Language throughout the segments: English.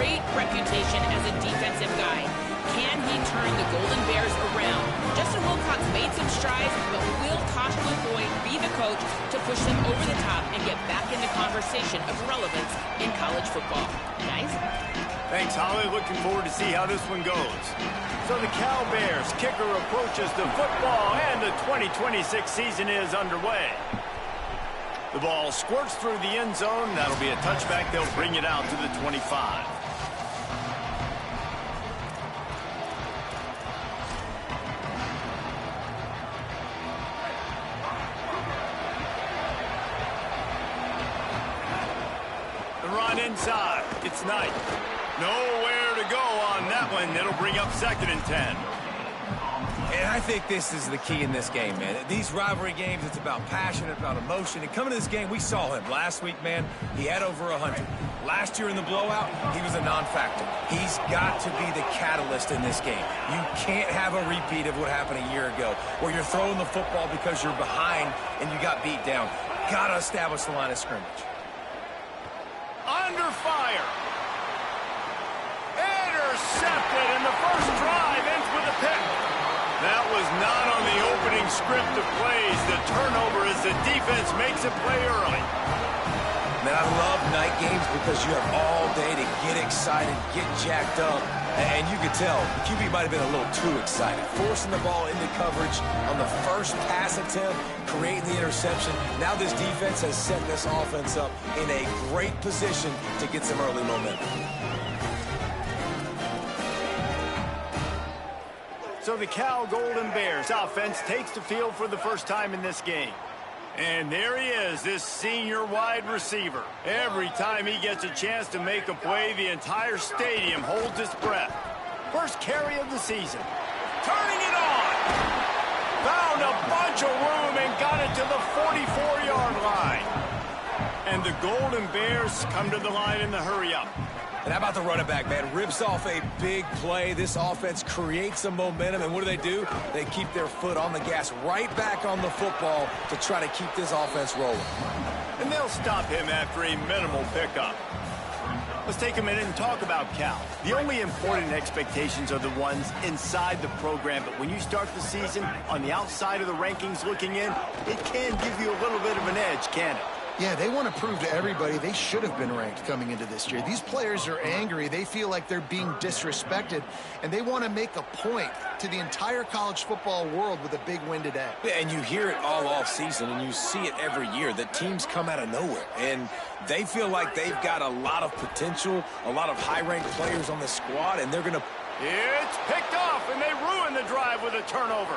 great reputation as a defensive guy. Can he turn the Golden Bears around? Justin Wilcox made some strides, but will Tosh LaVoy be the coach to push them over the top and get back in the conversation of relevance in college football? Guys? Thanks, Holly. Looking forward to see how this one goes. So the Cal Bears kicker approaches the football, and the 2026 season is underway. The ball squirts through the end zone. That'll be a touchback. They'll bring it out to the 25. The run inside. It's Knight. Nowhere to go on that one. It'll bring up 2nd and 10. And I think this is the key in this game, man. These rivalry games, it's about passion, it's about emotion. And coming to this game, we saw him last week, man. He had over 100. Last year in the blowout, he was a non-factor. He's got to be the catalyst in this game. You can't have a repeat of what happened a year ago, where you're throwing the football because you're behind and you got beat down. Got to establish the line of scrimmage. Under fire. Intercepted, and the first drive ends with a pick. That was not on the opening script of plays. The turnover as the defense makes a play early. Man, I love night games because you have all day to get excited, get jacked up. And you could tell the QB might have been a little too excited. Forcing the ball into coverage on the first pass attempt, creating the interception. Now this defense has set this offense up in a great position to get some early momentum. So the Cal Golden Bears offense takes the field for the first time in this game. And there he is, this senior wide receiver. Every time he gets a chance to make a play, the entire stadium holds its breath. First carry of the season. Turning it on. Found a bunch of room and got it to the 44-yard line. And the Golden Bears come to the line in the hurry-up. And how about the running back, man? Rips off a big play. This offense creates some momentum, and what do? They keep their foot on the gas, right back on the football to try to keep this offense rolling. And they'll stop him after a minimal pickup. Let's take a minute and talk about Cal. The only important expectations are the ones inside the program, but when you start the season on the outside of the rankings looking in, it can give you a little bit of an edge, can it? Yeah, they want to prove to everybody they should have been ranked coming into this year. These players are angry. They feel like they're being disrespected, and they want to make a point to the entire college football world with a big win today. Yeah, and you hear it all off season, and you see it every year. The teams come out of nowhere, and they feel like they've got a lot of potential, a lot of high-ranked players on the squad, and they're going to... It's picked off, and they ruin the drive with a turnover.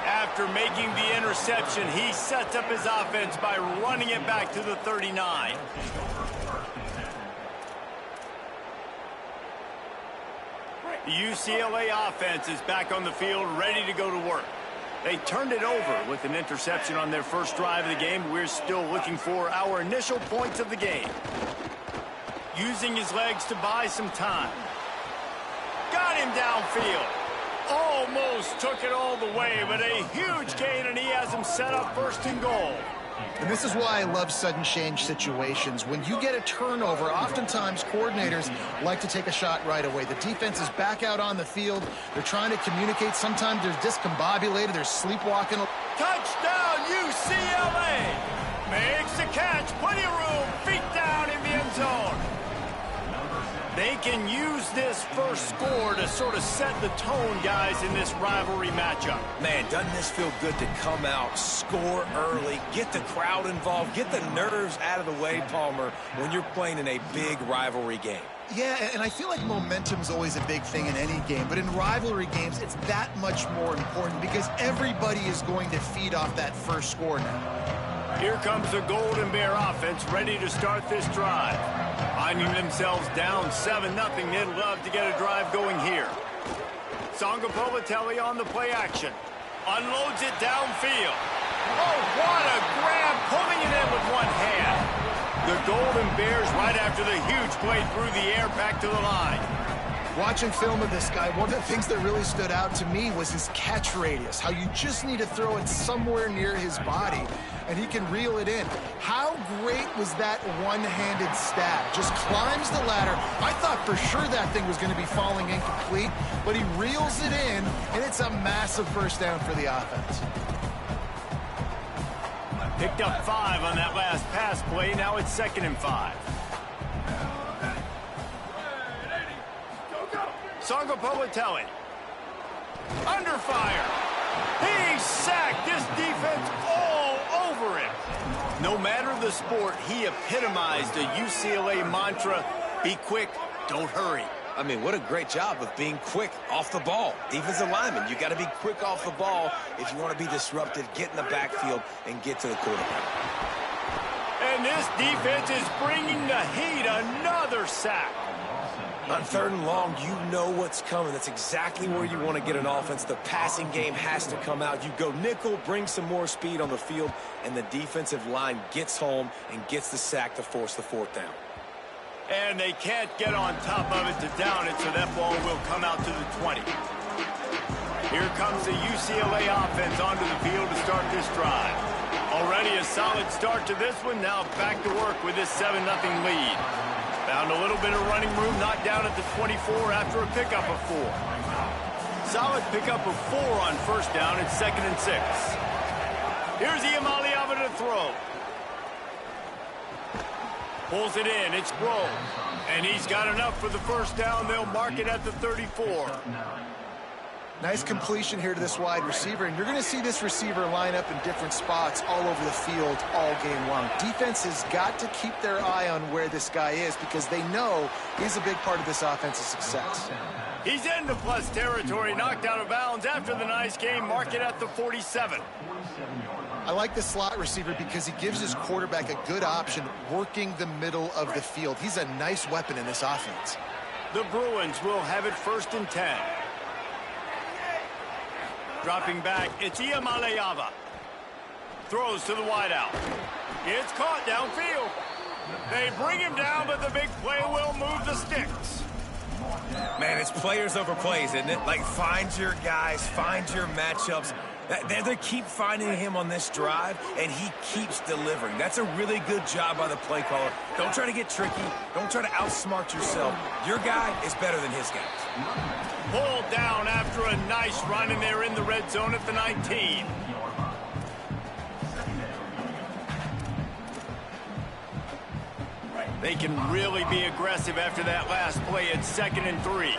After making the interception, he sets up his offense by running it back to the 39. The UCLA offense is back on the field, ready to go to work. They turned it over with an interception on their first drive of the game. We're still looking for our initial points of the game. Using his legs to buy some time. Got him downfield. Almost took it all the way, but a huge gain, and he has him set up 1st and goal. And this is why I love sudden change situations. When you get a turnover, oftentimes coordinators like to take a shot right away. The defense is back out on the field. They're trying to communicate. Sometimes they're discombobulated. They're sleepwalking. Touchdown, UCLA! Makes the catch. Plenty of room. Feet down in the end zone. They can use this first score to sort of set the tone, guys, in this rivalry matchup. Man, doesn't this feel good to come out, score early, get the crowd involved, get the nerves out of the way, Palmer, when you're playing in a big rivalry game? Yeah, and I feel like momentum's always a big thing in any game, but in rivalry games, it's that much more important because everybody is going to feed off that first score now. Here comes the Golden Bear offense ready to start this drive. Finding themselves down 7-0, they'd love to get a drive going here. Sangapovatelli on the play action. Unloads it downfield. Oh, what a grab, pulling it in with one hand. The Golden Bears, right after the huge play through the air, back to the line. Watching film of this guy, one of the things that really stood out to me was his catch radius, how you just need to throw it somewhere near his body, and he can reel it in. How great was that one-handed stab? Just climbs the ladder. I thought for sure that thing was going to be falling incomplete, but he reels it in, and it's a massive first down for the offense. Picked up 5 on that last pass play. Now it's 2nd and 5. Sangopolitelli. Under fire. He sacked. This defense all over him. No matter the sport, he epitomized a UCLA mantra: be quick, don't hurry. I mean, what a great job of being quick off the ball. Defensive lineman, you got to be quick off the ball if you want to be disruptive, get in the backfield, and get to the quarterback. And this defense is bringing the heat. Another sack. On 3rd and long, you know what's coming. That's exactly where you want to get an offense. The passing game has to come out. You go nickel, bring some more speed on the field, and the defensive line gets home and gets the sack to force the 4th down. And they can't get on top of it to down it, so that ball will come out to the 20. Here comes the UCLA offense onto the field to start this drive. Already a solid start to this one. Now back to work with this 7-0 lead. Found a little bit of running room, knocked down at the 24 after a pickup of 4. Solid pickup of 4 on 1st down. It's 2nd and 6. Here's Iamaleava to throw. Pulls it in. It's Grove. And he's got enough for the 1st down. They'll mark it at the 34. Nice completion here to this wide receiver, and you're going to see this receiver line up in different spots all over the field all game long. Defense has got to keep their eye on where this guy is because they know he's a big part of this offense's success. He's into plus territory, knocked out of bounds after the nice game. Mark it at the 47. I like the slot receiver because he gives his quarterback a good option working the middle of the field. He's a nice weapon in this offense. The Bruins will have it 1st and 10. Dropping back, it's Iamaleava. Throws to the wideout. It's caught downfield. They bring him down, but the big play will move the sticks. Man, it's players over plays, isn't it? Like, find your guys, find your matchups. They keep finding him on this drive, and he keeps delivering. That's a really good job by the play caller. Don't try to get tricky. Don't try to outsmart yourself. Your guy is better than his guys. Pulled down after a nice run, and they're in the red zone at the 19. They can really be aggressive after that last play at 2nd and 3.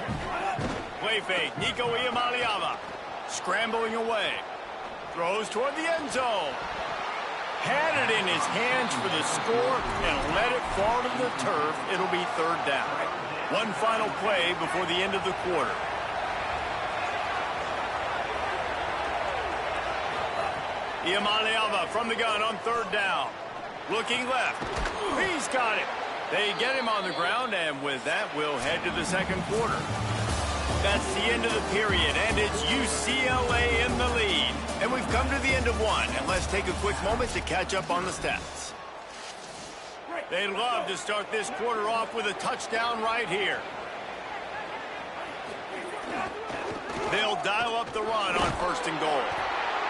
Play fake, Nico Iamaleava. Scrambling away. Throws toward the end zone. Had it in his hands for the score and let it fall to the turf. It'll be 3rd down. One final play before the end of the quarter. Iamaleava from the gun on 3rd down. Looking left. He's got it. They get him on the ground, and with that, we'll head to the 2nd quarter. That's the end of the period, and it's UCLA in the lead. And we've come to the end of one, and let's take a quick moment to catch up on the stats. They'd love to start this quarter off with a touchdown right here. They'll dial up the run on 1st and goal.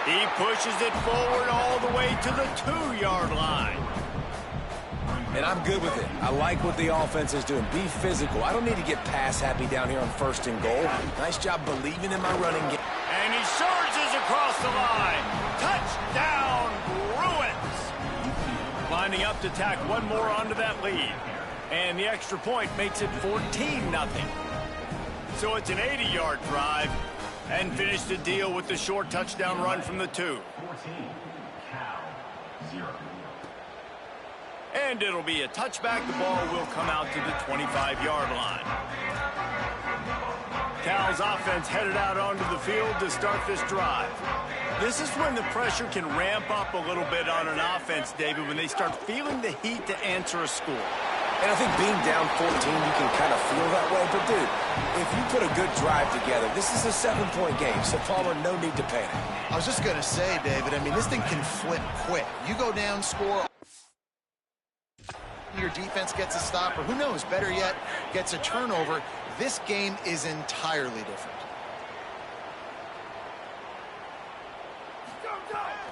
He pushes it forward all the way to the 2-yard line. And I'm good with it. I like what the offense is doing. Be physical. I don't need to get pass happy down here on 1st and goal. Nice job believing in my running game. And he surges across the line. Touchdown, Bruins. Lining up to tack one more onto that lead. And the extra point makes it 14-0. So it's an 80-yard drive. And finish the deal with the short touchdown run from the 2. And it'll be a touchback. The ball will come out to the 25-yard line. Cal's offense headed out onto the field to start this drive. This is when the pressure can ramp up a little bit on an offense, David, when they start feeling the heat to answer a score. And I think being down 14, you can kind of feel that way. But, dude, if you put a good drive together, this is a 7-point game. So, Palmer, no need to panic. I was just going to say, David, I mean, this thing can flip quick. You go down, score. Your defense gets a stop, or who knows, better yet, gets a turnover. this game is entirely different.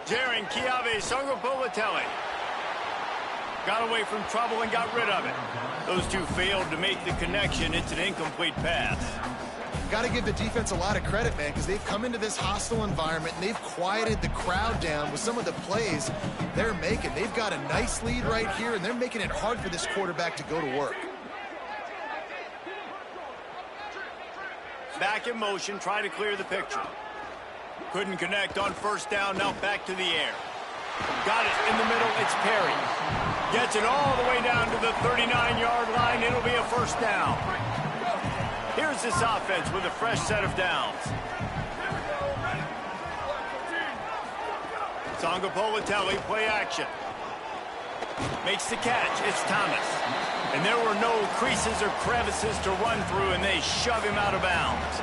Jaron Chiave Sangopolatelli got away from trouble and got rid of it. Those two failed to make the connection. It's an incomplete pass. Got to give the defense a lot of credit, man, because they've come into this hostile environment and they've quieted the crowd down with some of the plays they're making. They've got a nice lead right here, and they're making it hard for this quarterback to go to work. Back in motion, try to clear the picture. Couldn't connect on first down, now back to the air. Got it in the middle, it's Perry. Gets it all the way down to the 39-yard line. It'll be a first down. Here's this offense with a fresh set of downs. Sangopolatelli, play action. Makes the catch, it's Thomas. And there were no creases or crevices to run through, and they shove him out of bounds.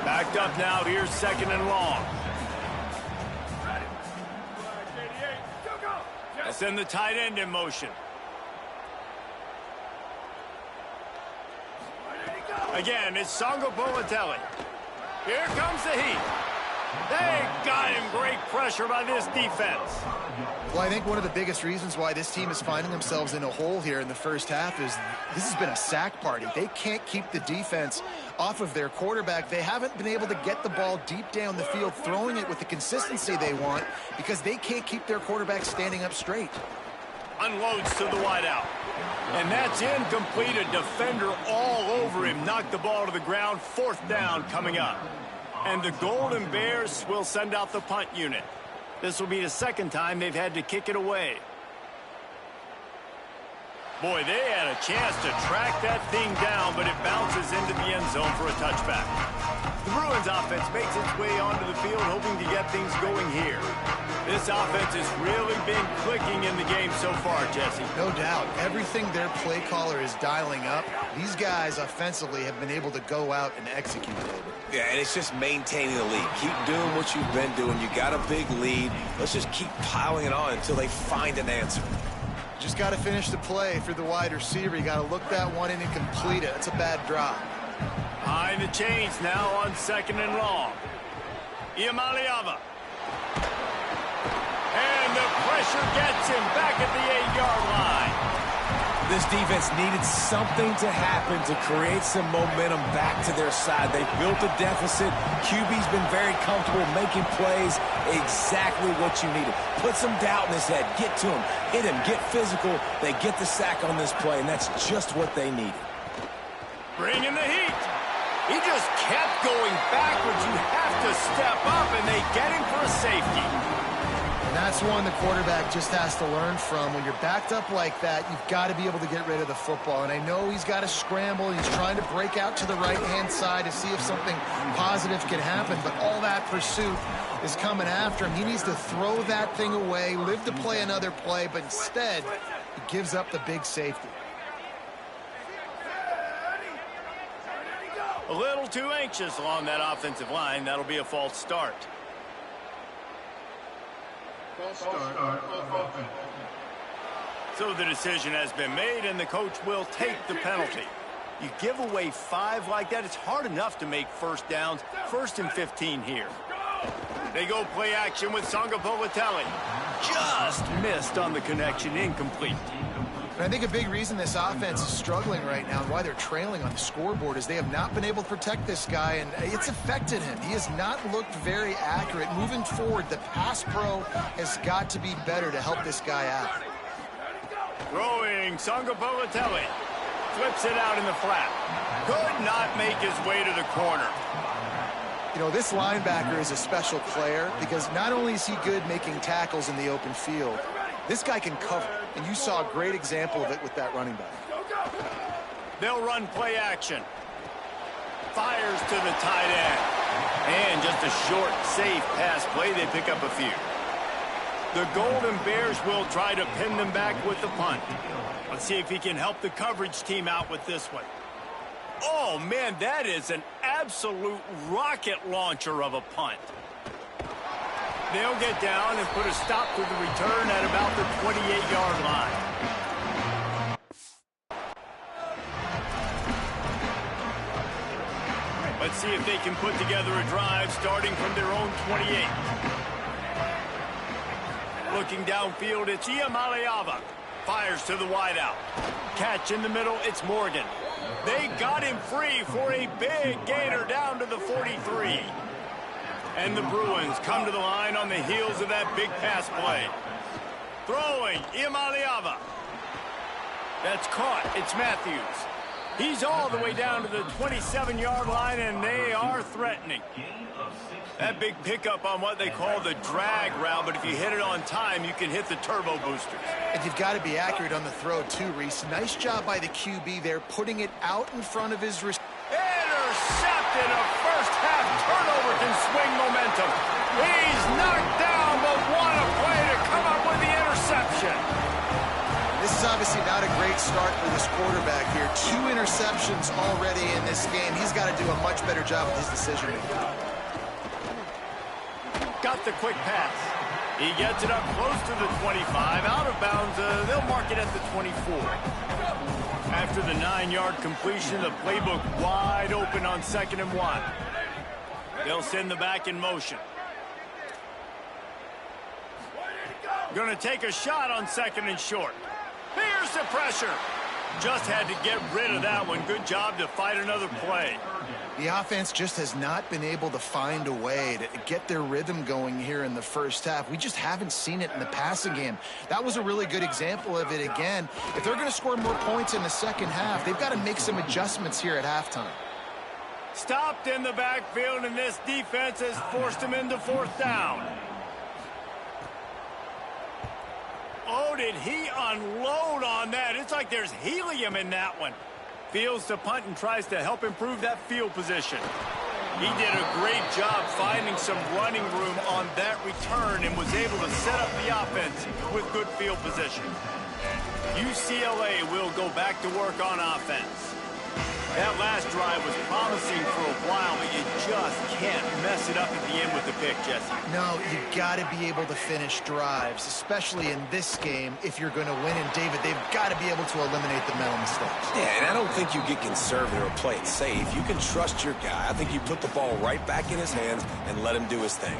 Backed up now, here's second and long. They'll send the tight end in motion. Again, it's Sangopolatelli. Here comes the heat. They got him. Great pressure by this defense. Well, I think one of the biggest reasons why this team is finding themselves in a hole here in the first half is this has been a sack party. They can't keep the defense off of their quarterback. They haven't been able to get the ball deep down the field, throwing it with the consistency they want, because they can't keep their quarterback standing up straight. Unloads to the wideout. And that's incomplete. A defender all over him. Knocked the ball to the ground. Fourth down coming up. And the Golden Bears will send out the punt unit. This will be the second time they've had to kick it away. Boy, they had a chance to track that thing down, but it bounces into the end zone for a touchback. The Bruins offense makes its way onto the field, hoping to get things going here. This offense has really been clicking in the game so far, Jesse. No doubt. Everything their play caller is dialing up, these guys offensively have been able to go out and execute it. Yeah, and it's just maintaining the lead. Keep doing what you've been doing. You got a big lead. Let's just keep piling it on until they find an answer. Just got to finish the play for the wide receiver. You got to look that one in and complete it. That's a bad drop. Behind the chains now on second and long. Iamaleava. And the pressure gets him back at the 8-yard line. This defense needed something to happen to create some momentum back to their side. They built a deficit. QB's been very comfortable making plays. Exactly what you needed. Put some doubt in his head. Get to him. Hit him. Get physical. They get the sack on this play, and that's just what they needed. Bringing the heat. He just kept going backwards. You have to step up, and they get him for a safety. That's one the quarterback just has to learn from. When you're backed up like that, you've got to be able to get rid of the football. And I know he's got to scramble. He's trying to break out to the right-hand side to see if something positive can happen. But all that pursuit is coming after him. He needs to throw that thing away, live to play another play, but instead, he gives up the big safety. A little too anxious along that offensive line. That'll be a false start. So the decision has been made, and the coach will take the penalty. You give away 5 like that, it's hard enough to make first downs. First and 15 here. They go play action with Sangopolatelli. Just missed on the connection, incomplete. And I think a big reason this offense is struggling right now and why they're trailing on the scoreboard is they have not been able to protect this guy, and it's affected him. He has not looked very accurate. Moving forward, the pass pro has got to be better to help this guy out. Throwing, Sangopolatelli. Flips it out in the flat. Could not make his way to the corner. You know, this linebacker is a special player because not only is he good making tackles in the open field, this guy can cover, and you saw a great example of it with that running back. They'll run play action. Fires to the tight end. And just a short, safe pass play. They pick up a few. The Golden Bears will try to pin them back with the punt. Let's see if he can help the coverage team out with this one. Oh, man, that is an absolute rocket launcher of a punt. They'll get down and put a stop to the return at about the 28-yard line. see if they can put together a drive starting from their own 28. Looking downfield, it's Iamaleava. Fires to the wideout. Catch in the middle, it's Morgan. They got him free for a big gainer down to the 43. And the Bruins come to the line on the heels of that big pass play. Throwing, Iamaleava. That's caught, it's Matthews. He's all the way down to the 27-yard line, and they are threatening. That big pickup on what they call the drag route, but if you hit it on time, you can hit the turbo boosters. And you've got to be accurate on the throw, too, Reese. Nice job by the QB there, putting it out in front of his receiver. Intercepted. A first-half turnover can swing momentum. He's knocked down, but what a play to come up with the interception. This is obviously not a great start for this quarterback here. 2 interceptions already in this game. He's got to do a much better job with his decision-making. Got the quick pass. He gets it up close to the 25. Out of bounds, they'll mark it at the 24. After the 9-yard completion, the playbook wide open on 2nd and 1. They'll send the back in motion. Going to take a shot on 2nd and short. Here's the pressure. Just had to get rid of that one. Good job to fight another play. The offense just has not been able to find a way to get their rhythm going here in the first half. We just haven't seen it in the passing game. That was a really good example of it again. If they're going to score more points in the second half, they've got to make some adjustments here at halftime. Stopped in the backfield, and this defense has forced him into 4th down. Oh, did he unload on that? It's like there's helium in that one. Fields to punt and tries to help improve that field position. He did a great job finding some running room on that return and was able to set up the offense with good field position. UCLA will go back to work on offense. That last drive was promising for a while, but you just can't mess it up at the end with the pick, Jesse. No, you've got to be able to finish drives, especially in this game if you're going to win. And, David, they've got to be able to eliminate the mental mistakes. Yeah, and I don't think you get conservative or play it safe. You can trust your guy. I think you put the ball right back in his hands and let him do his thing.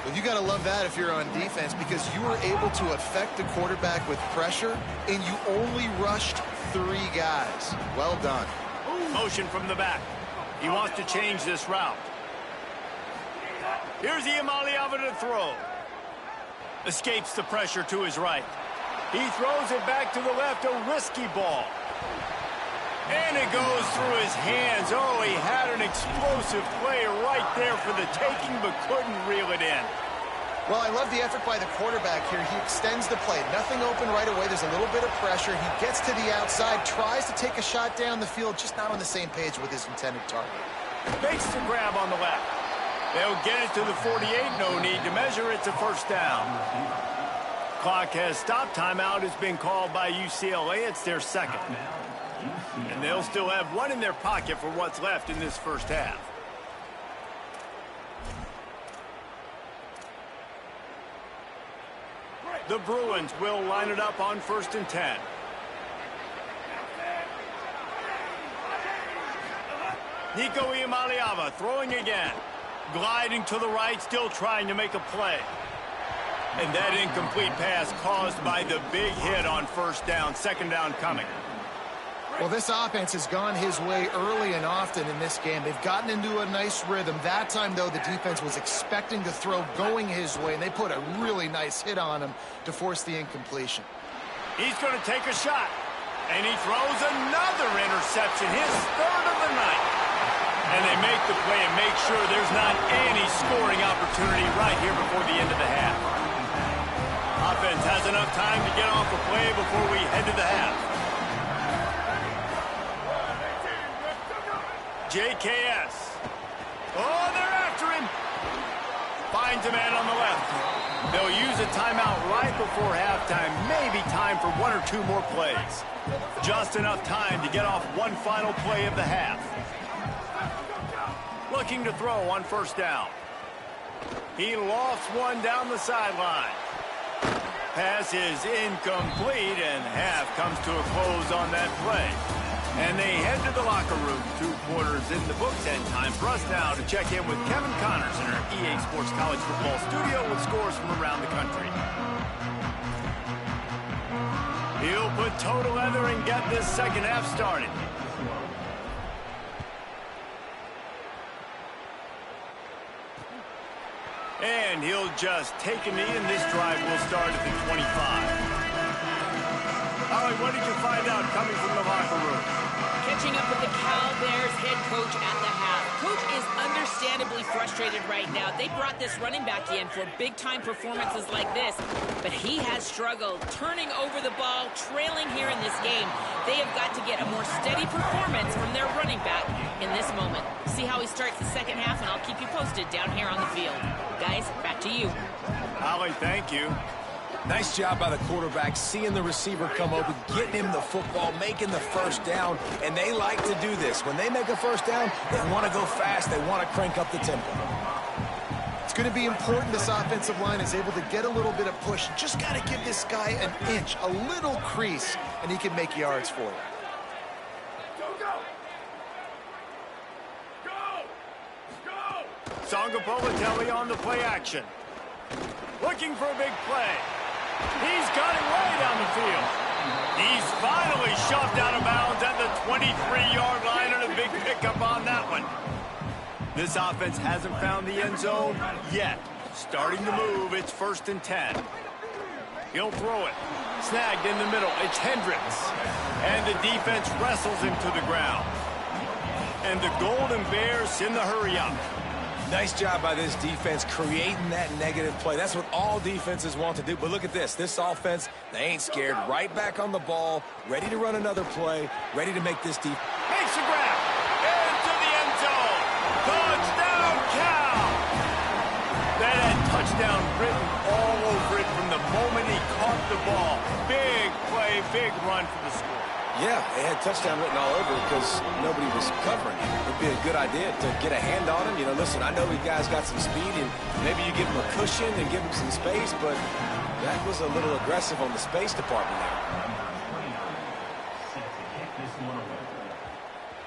Well, you got to love that if you're on defense, because you were able to affect the quarterback with pressure, and you only rushed 3 guys. Well done. Motion from the back. He wants to change this route. Here's Iamaleava to throw. Escapes the pressure to his right. He throws it back to the left, a risky ball. And it goes through his hands. Oh, he had an explosive play right there for the taking, but couldn't reel it in. Well, I love the effort by the quarterback here. He extends the play. Nothing open right away. There's a little bit of pressure. He gets to the outside, tries to take a shot down the field, just not on the same page with his intended target. Makes the grab on the left. They'll get it to the 48. No need to measure. It's a 1st down. Clock has stopped. Timeout has been called by UCLA. It's their 2nd. And they'll still have 1 in their pocket for what's left in this first half. The Bruins will line it up on 1st and 10. Nico Iamaleava throwing again. Gliding to the right, still trying to make a play. And that incomplete pass caused by the big hit on 1st down. 2nd down coming. Well, this offense has gone his way early and often in this game. They've gotten into a nice rhythm. That time, though, the defense was expecting the throw going his way, and they put a really nice hit on him to force the incompletion. He's going to take a shot, and he throws another interception, his 3rd of the night. And they make the play and make sure there's not any scoring opportunity right here before the end of the half. Offense has enough time to get off the play before we head to the half. JKS. Oh, they're after him. Finds a man on the left. They'll use a timeout right before halftime. Maybe time for 1 or 2 more plays. Just enough time to get off one final play of the half. Looking to throw on 1st down. He lofts one down the sideline. Pass is incomplete, and half comes to a close on that play. And they head to the locker room. 2 quarters in the books, and time for us now to check in with Kevin Connors in our EA Sports College Football studio with scores from around the country. He'll put toe to leather and get this second half started. And he'll just take a knee, and this drive will start at the 25. Ollie, what did you find out coming from the locker room? Catching up with the Cal Bears head coach at the half. Coach is understandably frustrated right now. They brought this running back in for big-time performances like this, but he has struggled turning over the ball, trailing here in this game. They have got to get a more steady performance from their running back in this moment. See how he starts the second half, and I'll keep you posted down here on the field. Guys, back to you. Ollie, thank you. Nice job by the quarterback, seeing the receiver come open, getting him the football, making the first down, and they like to do this. When they make a first down, they want to go fast. They want to crank up the tempo. It's going to be important this offensive line is able to get a little bit of push. Just got to give this guy an inch, a little crease, and he can make yards for you. Sangapolatelli on the play action. Looking for a big play. He's got it way down the field. He's finally shoved out of bounds at the 23-yard line, and a big pickup on that one. This offense hasn't found the end zone yet. Starting to move, it's 1st and 10. He'll throw it. Snagged in the middle, it's Hendricks. And the defense wrestles him to the ground. And the Golden Bears in the hurry-up. Nice job by this defense creating that negative play. That's what all defenses want to do. But look at this. This offense, they ain't scared. Right back on the ball, ready to run another play, ready to make this defense. Makes a grab. Into the end zone. Touchdown, Cal. That had touchdown written all over it from the moment he caught the ball. Big play, big run for the score. Yeah, they had touchdown written all over because nobody was covering him. It'd be a good idea to get a hand on him. You know, listen, I know you guys got some speed, and maybe you give him a cushion and give him some space, but that was a little aggressive on the space department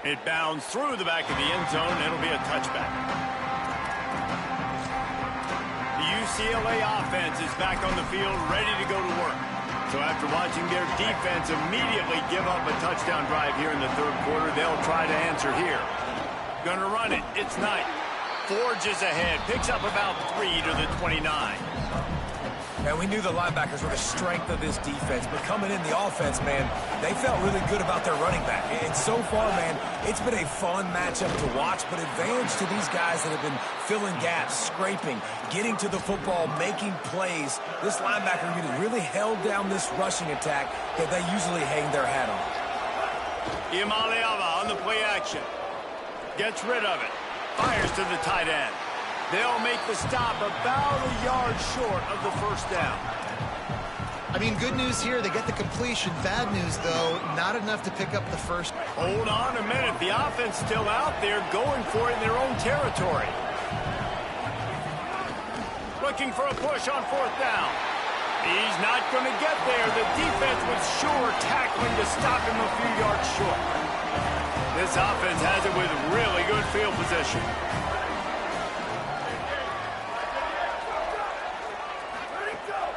there. It bounds through the back of the end zone, and it'll be a touchback. The UCLA offense is back on the field, ready to go to work. So after watching their defense immediately give up a touchdown drive here in the 3rd quarter, they'll try to answer here. Gonna run it. It's Knight. Forges ahead. Picks up about 3 to the 29. And we knew the linebackers were the strength of this defense, but coming in the offense, man, they felt really good about their running back. And so far, man, it's been a fun matchup to watch, but advantage to these guys that have been filling gaps, scraping, getting to the football, making plays. This linebacker unit really held down this rushing attack that they usually hang their hat on. Imaliava on the play action. Gets rid of it. Fires to the tight end. They'll make the stop about a yard short of the first down. I mean, good news here, they get the completion. Bad news, though, not enough to pick up the first. Hold on a minute. The offense still out there going for it in their own territory. Looking for a push on 4th down. He's not going to get there. The defense was sure tackling to stop him a few yards short. This offense has it with really good field position.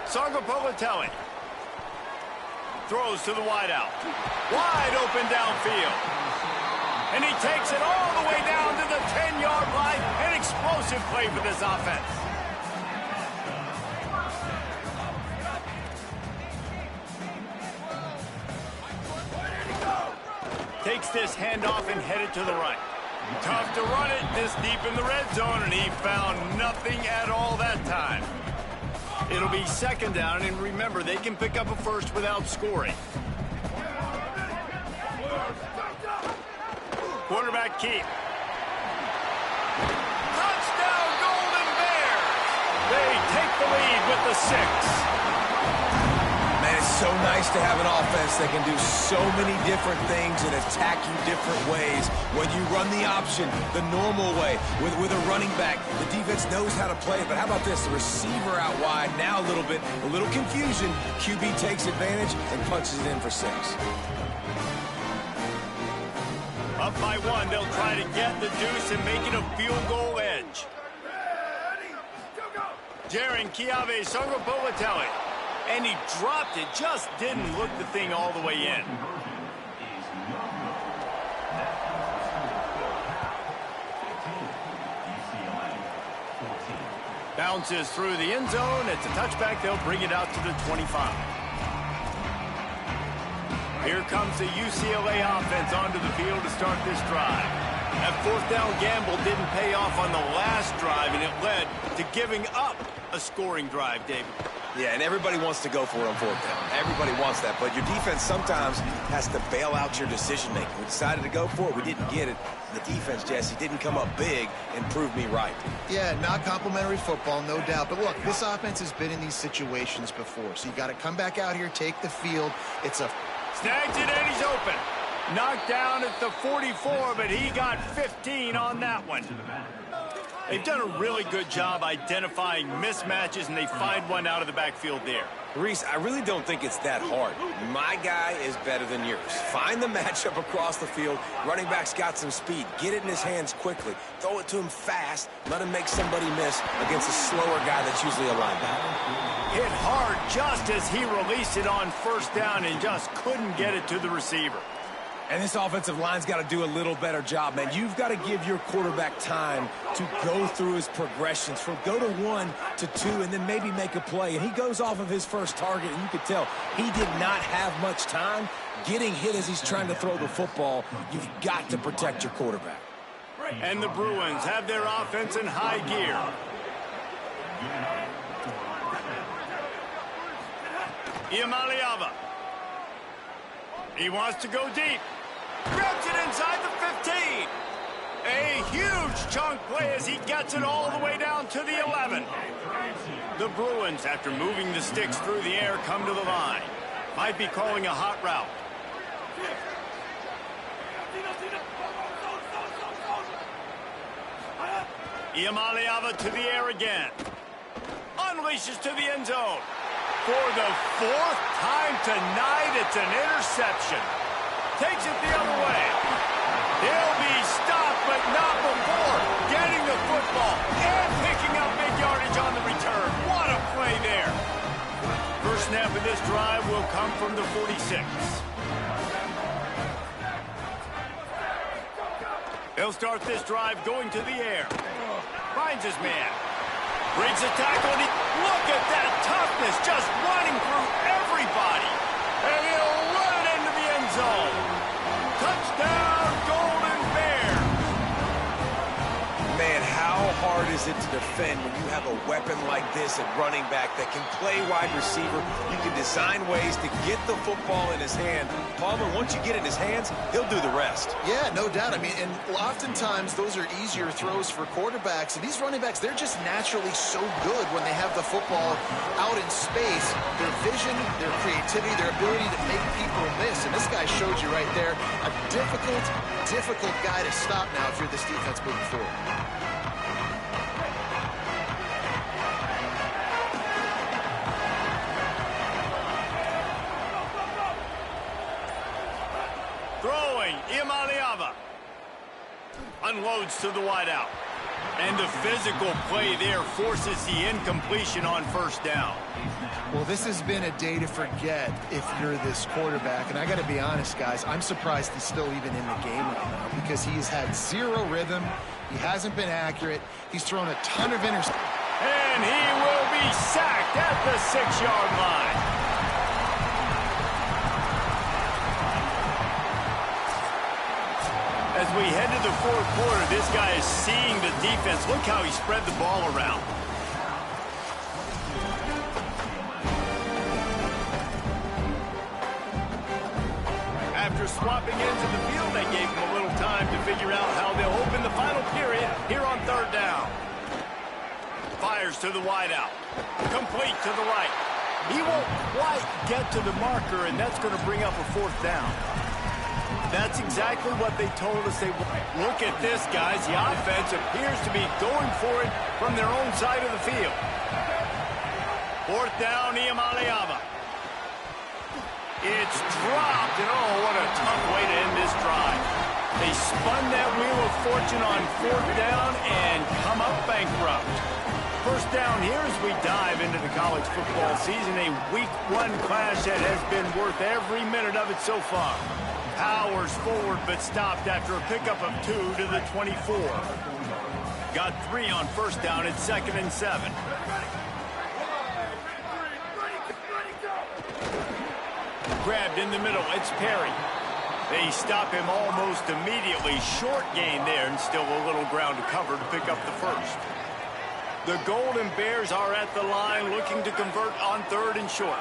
Sangapolatelli throws to the wideout. Wide open downfield. And he takes it all the way down to the 10-yard line. An explosive play for this offense. Takes this handoff and headed to the right. Tough to run it this deep in the red zone, and he found nothing at all that time. It'll be 2nd down, and remember, they can pick up a first without scoring. Quarterback keep. Touchdown, Golden Bears! They take the lead with the 6. Man, it's so nice to have an offense that can do so many different things and attack you different ways. When you run the option, the normal way, with a running back, the defense knows how to play it. But how about this? The receiver out wide, now a little confusion. QB takes advantage and punches it in for 6. Up by one, they'll try to get the deuce and make it a field goal edge. Jaron Chiave Sangapolatelli. And he dropped it, just didn't look the thing all the way in. Bounces through the end zone. It's a touchback. They'll bring it out to the 25. Here comes the UCLA offense onto the field to start this drive. That fourth down gamble didn't pay off on the last drive, and it led to giving up a scoring drive, David. Yeah, and everybody wants to go for it on fourth down. Everybody wants that, but your defense sometimes has to bail out your decision-making. We decided to go for it. We didn't get it. The defense, Jesse, didn't come up big and prove me right. Yeah, not complimentary football, no doubt. But look, this offense has been in these situations before, so you got to come back out here, take the field. It's a... Snags it, and he's open. Knocked down at the 44, but he got 15 on that one. They've done a really good job identifying mismatches, and they find one out of the backfield there. Reese, I really don't think it's that hard. My guy is better than yours. Find the matchup across the field. Running back's got some speed. Get it in his hands quickly. Throw it to him fast. Let him make somebody miss against a slower guy that's usually a linebacker. Hit hard just as he released it on first down and just couldn't get it to the receiver. And this offensive line's got to do a little better job, man. You've got to give your quarterback time to go through his progressions from go to 1 to 2 and then maybe make a play. And he goes off of his first target, and you could tell he did not have much time getting hit as he's trying to throw the football. You've got to protect your quarterback. And the Bruins have their offense in high gear. Iamaleava. He wants to go deep. Grabs it inside the 15. A huge chunk play as he gets it all the way down to the 11. The Bruins, after moving the sticks through the air, come to the line. Might be calling a hot route. Iamaleava to the air again. Unleashes to the end zone. For the fourth time tonight, it's an interception. Takes it the other way. He'll be stopped, but not before getting the football and picking up big yardage on the return. What a play there. First snap of this drive will come from the 46. He'll start this drive going to the air. Finds his man. Breaks a tackle, and look at that toughness, just running through everybody. And he'll run it into the end zone. Touchdown, Golden Bear. Man, how hard is it to defend when you have a weapon like this at running back that can play wide receiver? You can design ways to get the football in his hand. Palmer, once you get it in his hands, he'll do the rest. Yeah, no doubt. I mean, and oftentimes those are easier throws for quarterbacks. And these running backs, they're just naturally so good when they have the football out in space. Their vision, their creativity, their ability to make people miss. And this guy showed you right there, a difficult guy to stop now if you're this defense moving forward. Throwing, Iamaleava. Unloads to the wideout. And the physical play there forces the incompletion on first down. Well, this has been a day to forget if you're this quarterback. And I got to be honest, guys, I'm surprised he's still even in the game right now because he's had zero rhythm. He hasn't been accurate. He's thrown a ton of interceptions. And he will be sacked at the 6-yard line. As we head to the fourth quarter, this guy is seeing the defense. Look how he spread the ball around. After swapping into the field, they gave him a little time to figure out how they'll open the final period here on third down. Fires to the wideout. Complete to the right. He won't quite get to the marker, and that's going to bring up a fourth down. That's exactly what they told us they want. Look at this, guys. The offense appears to be going for it from their own side of the field. Fourth down, Iamaleava. It's dropped, and oh, what a tough way to end this drive. They spun that wheel of fortune on 4th down and come up bankrupt. First down here as we dive into the college football season, a week 1 clash that has been worth every minute of it so far. Powers forward but stopped after a pickup of 2 to the 24. Got 3 on first down at 2nd and 7. Grabbed in the middle, it's Perry. They stop him almost immediately. Short gain there and still a little ground to cover to pick up the first. The Golden Bears are at the line looking to convert on 3rd and short.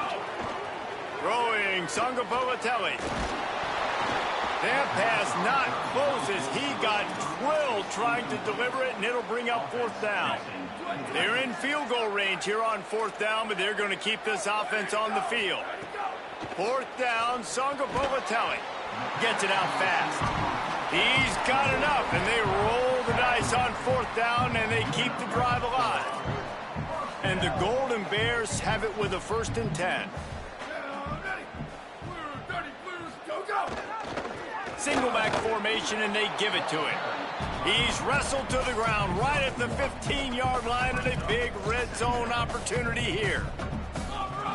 Throwing Sangapolatelli. That pass not close as he got drilled trying to deliver it, and it'll bring up 4th down. They're in field goal range here on 4th down, but they're going to keep this offense on the field. 4th down, Sangapolatelli gets it out fast. He's got enough, and they roll the dice on 4th down, and they keep the drive alive. And the Golden Bears have it with a 1st and 10. Single back formation, and they give it to him. He's wrestled to the ground right at the 15-yard line, and a big red zone opportunity here.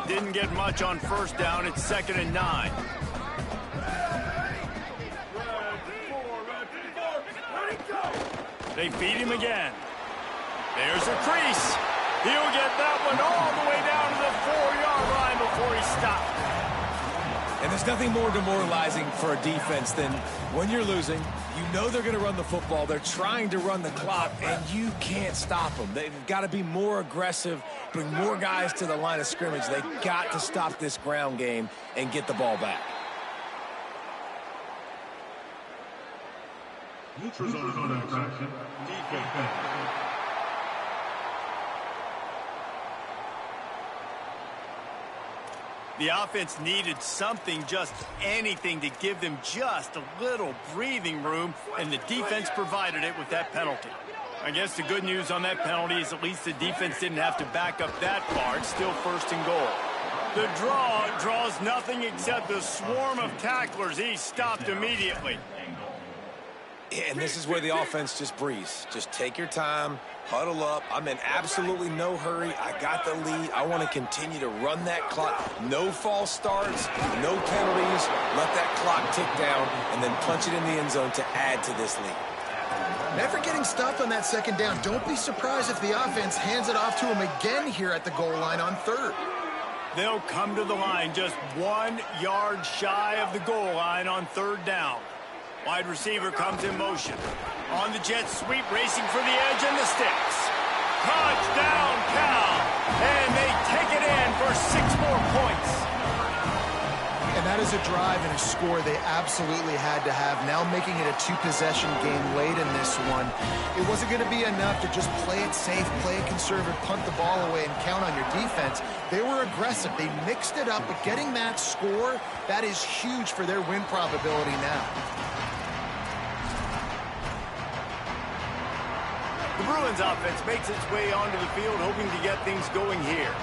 Didn't get much on 1st down. It's 2nd and 9. They feed him again. There's a crease. He'll get that one all the way down to the 4-yard line before he stopped. And there's nothing more demoralizing for a defense than when you're losing, you know they're going to run the football, they're trying to run the clock, and you can't stop them. They've got to be more aggressive, bring more guys to the line of scrimmage. They've got to stop this ground game and get the ball back. Neutral zone infraction. Defense. The offense needed something, just anything, to give them just a little breathing room, and the defense provided it with that penalty. I guess the good news on that penalty is at least the defense didn't have to back up that far. It's still 1st and goal. The draw draws nothing except a swarm of tacklers. He's stopped immediately. And this is where the offense just breathes. Just take your time, huddle up. I'm in absolutely no hurry. I got the lead. I want to continue to run that clock. No false starts, no penalties. Let that clock tick down and then punch it in the end zone to add to this lead. Never getting stopped on that 2nd down. Don't be surprised if the offense hands it off to him again here at the goal line on 3rd. They'll come to the line just 1 yard shy of the goal line on 3rd down. Wide receiver comes in motion. On the jet sweep, racing for the edge and the sticks. Touchdown, Cal! And they take it in for 6 more points. And that is a drive and a score they absolutely had to have. Now making it a 2-possession game late in this one. It wasn't going to be enough to just play it safe, play it conservative, punt the ball away, and count on your defense. They were aggressive. They mixed it up, but getting that score, that is huge for their win probability now. The Bruins offense makes its way onto the field, hoping to get things going here.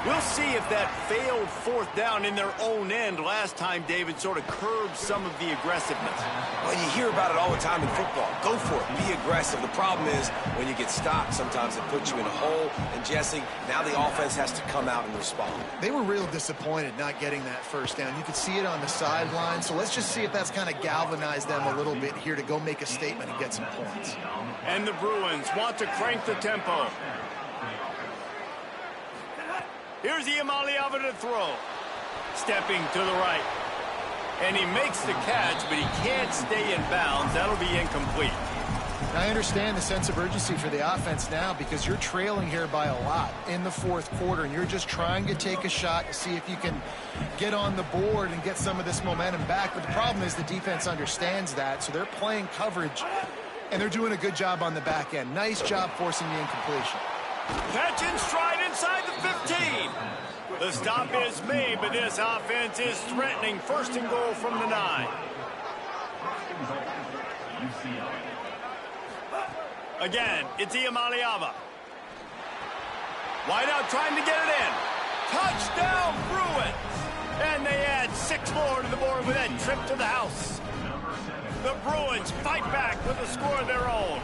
We'll see if that failed 4th down in their own end last time, David, sort of curbed some of the aggressiveness. Well, you hear about it all the time in football. Go for it. Be aggressive. The problem is when you get stopped, sometimes it puts you in a hole. And, Jesse, now the offense has to come out and respond. They were real disappointed not getting that 1st down. You could see it on the sideline. So let's just see if that's kind of galvanized them a little bit here to go make a statement and get some points. And the Bruins want to crank the tempo. Here's Iamaleava to throw. Stepping to the right. And he makes the catch, but he can't stay in bounds. That'll be incomplete. I understand the sense of urgency for the offense now because you're trailing here by a lot in the 4th quarter, and you're just trying to take a shot to see if you can get on the board and get some of this momentum back. But the problem is the defense understands that, so they're playing coverage, and they're doing a good job on the back end. Nice job forcing the incompletion. Catch in stride inside the 15. The stop is made, but this offense is threatening 1st and goal from the 9. Again, it's Iamaleava. Wide out trying to get it in. Touchdown, Bruins! And they add 6 more to the board with that trip to the house. The Bruins fight back with a score of their own.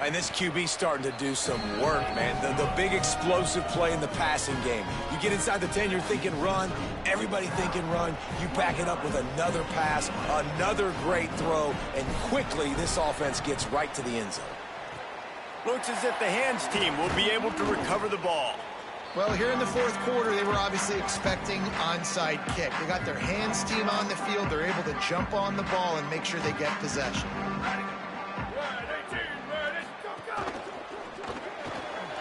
And this QB's starting to do some work, man. The big explosive play in the passing game. You get inside the 10, you're thinking run. Everybody thinking run. You back it up with another pass, another great throw, and quickly this offense gets right to the end zone. Looks as if the hands team will be able to recover the ball. Well, here in the fourth quarter, they were obviously expecting onside kick. They got their hands team on the field. They're able to jump on the ball and make sure they get possession.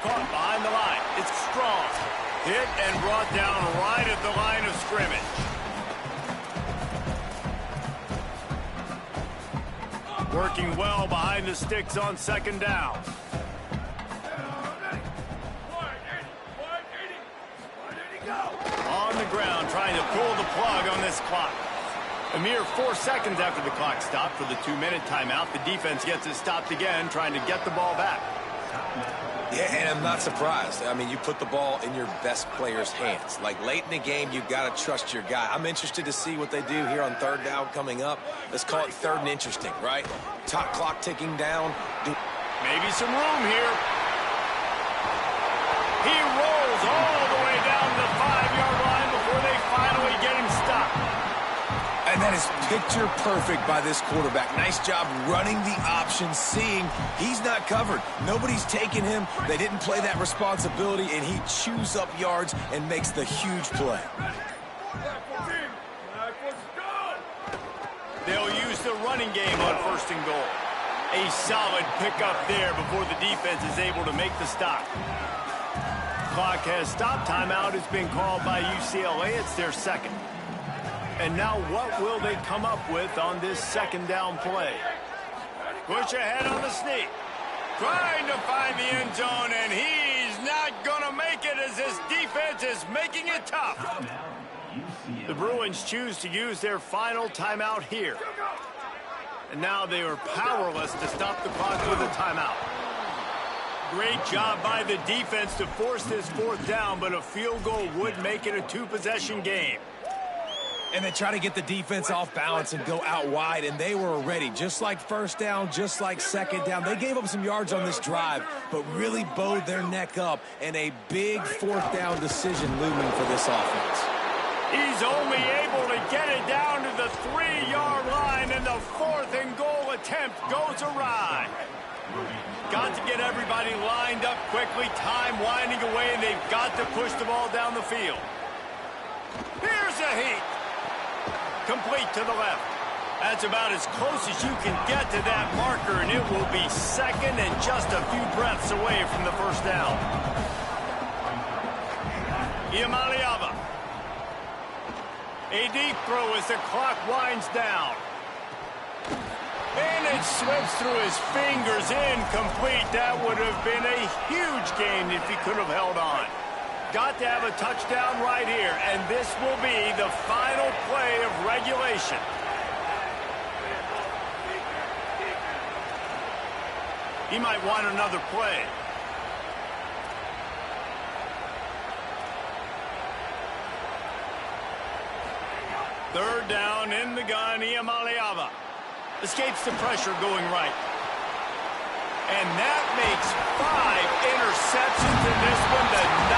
Caught behind the line. It's Strong. Hit and brought down right at the line of scrimmage. Working well behind the sticks on second down. On the ground, trying to pull the plug on this clock. A mere 4 seconds after the clock stopped for the 2-minute timeout, the defense gets it stopped again, trying to get the ball back. Yeah, and I'm not surprised. I mean, you put the ball in your best player's hands. Like, late in the game, you've got to trust your guy. I'm interested to see what they do here on third down coming up. Let's call it third and interesting, right? Top clock ticking down. Maybe some room here. He rolls all the way down the 5-yard line before they finally get him stopped. And that is picture perfect by this quarterback. Nice job running the option, seeing he's not covered. Nobody's taking him. They didn't play that responsibility, and he chews up yards and makes the huge play. They'll use the running game on first and goal. A solid pickup there before the defense is able to make the stop. Clock has stopped. Timeout has been called by UCLA. It's their second. And now what will they come up with on this second down play? Push ahead on the sneak. Trying to find the end zone, and he's not going to make it as this defense is making it tough. The Bruins choose to use their final timeout here. And now they are powerless to stop the clock with a timeout. Great job by the defense to force this fourth down, but a field goal would make it a two-possession game. And they try to get the defense off balance and go out wide, and they were ready. Just like first down, just like second down. They gave up some yards on this drive, but really bowed their neck up, and a big fourth down decision looming for this offense. He's only able to get it down to the 3-yard line, and the fourth and goal attempt goes awry. Got to get everybody lined up quickly, time winding away, and they've got to push the ball down the field. Here's a heat. Complete to the left. That's about as close as you can get to that marker, and it will be second and just a few breaths away from the first down. Iamaleava. A deep throw as the clock winds down. And it slips through his fingers, incomplete. That would have been a huge gain if he could have held on. Got to have a touchdown right here, and this will be the final play of regulation. He might want another play. Third down in the gun, Iamaleava. Escapes the pressure going right. And that makes 5 interceptions in this one. The